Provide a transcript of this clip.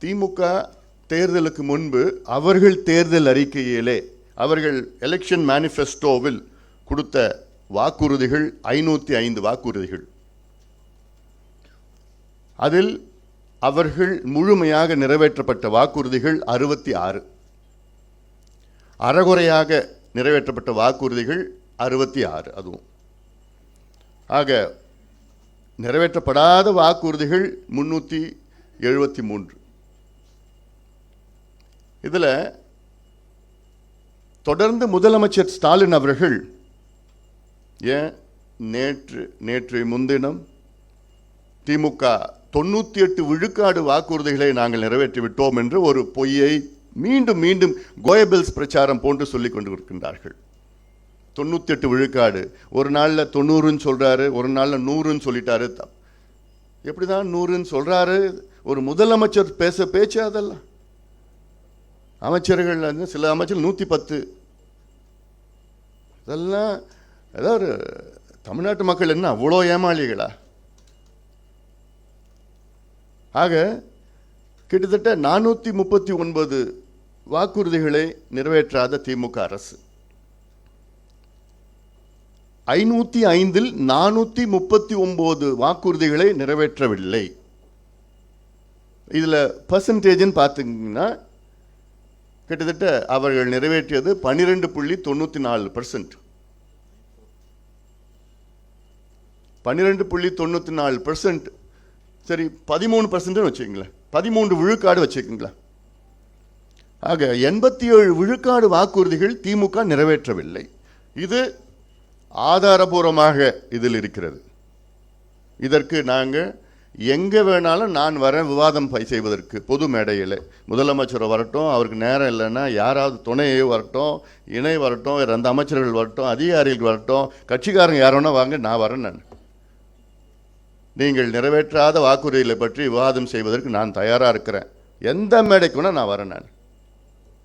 திமுக தேர்தலுக்கு முன்பு அவர்கள் தேர்தல் அறிக்கையிலே அவர்கள் எலெக்ஷன் மேனிஃபெஸ்டோவில் கொடுத்த வாக்குறுதிகள் 505 வாக்குறுதிகள். அதில் அவர்கள் முழுமையாக நிறைவேற்றப்பட்ட வாக்குறுதிகள் 66, அறகுறையாக நிறைவேற்றப்பட்ட வாக்குறுதிகள் 66. அதுவும் ஆக நிறைவேற்றப்படாத வாக்குறுதிகள் 373. இதில் தொடர்ந்து முதலமைச்சர் ஸ்டாலின் அவர்கள் ஏன் நேற்று முன்தினம் திமுக 98 விழுக்காடு வாக்குறுதிகளை நாங்கள் நிறைவேற்றி விட்டோம் என்று ஒரு பொய்யை மீண்டும் மீண்டும் கோயபெல்ஸ் பிரச்சாரம் போன்று சொல்லிக் கொண்டிருக்கின்றார்கள். 98 விழுக்காடு, ஒரு நாளில் 90ன்னு சொல்றாரு, ஒரு நாளில் 100ன்னு சொல்லிட்டாரு. எப்படிதான் 100ன்னு சொல்றாரு? ஒரு முதலமைச்சர் பேச்சு அதெல்லாம். அமைச்சர்கள் சில அமைச்சர்கள் 110. இதெல்லாம் ஏதாவது தமிழ்நாட்டு மக்கள் என்ன அவ்வளோ ஏமாளிகளா? ஆக கிட்டத்தட்ட 439 வாக்குறுதிகளை நிறைவேற்றாத திமுக அரசு 505இல் 439 வாக்குறுதிகளை நிறைவேற்றவில்லை. இதில் பர்சன்டேஜ்னு பார்த்தீங்கன்னா கிட்டத்தட்ட அவர்கள் நிறைவேற்றியது 12.94%. 12.94%. சரி, 13% வச்சுக்கங்களேன், 13 விழுக்காடு வச்சுக்கங்களேன். ஆக 87 விழுக்காடு வாக்குறுதிகள் திமுக நிறைவேற்றவில்லை. இது ஆதாரபூர்வமாக இதில் இருக்கிறது. இதற்கு நாங்கள் எங்கே வேணாலும் நான் வரேன் விவாதம் செய்வதற்கு. பொது மேடையில் முதலமைச்சர் வரட்டும், அவருக்கு நேரம் இல்லைன்னா யாராவது துணையோ வரட்டும், இணை வரட்டும், வேறு அந்த அமைச்சர்கள் வரட்டும், அதிகாரிகள் வரட்டும், கட்சிக்காரங்க யாரோன்னா வாங்க, நான் வரேன். நான் நீங்கள் நிறைவேற்றாத வாக்குறுதிகளை பற்றி விவாதம் செய்வதற்கு நான் தயாராக இருக்கிறேன். எந்த மேடைக்குன்னா நான் வரேன். நான்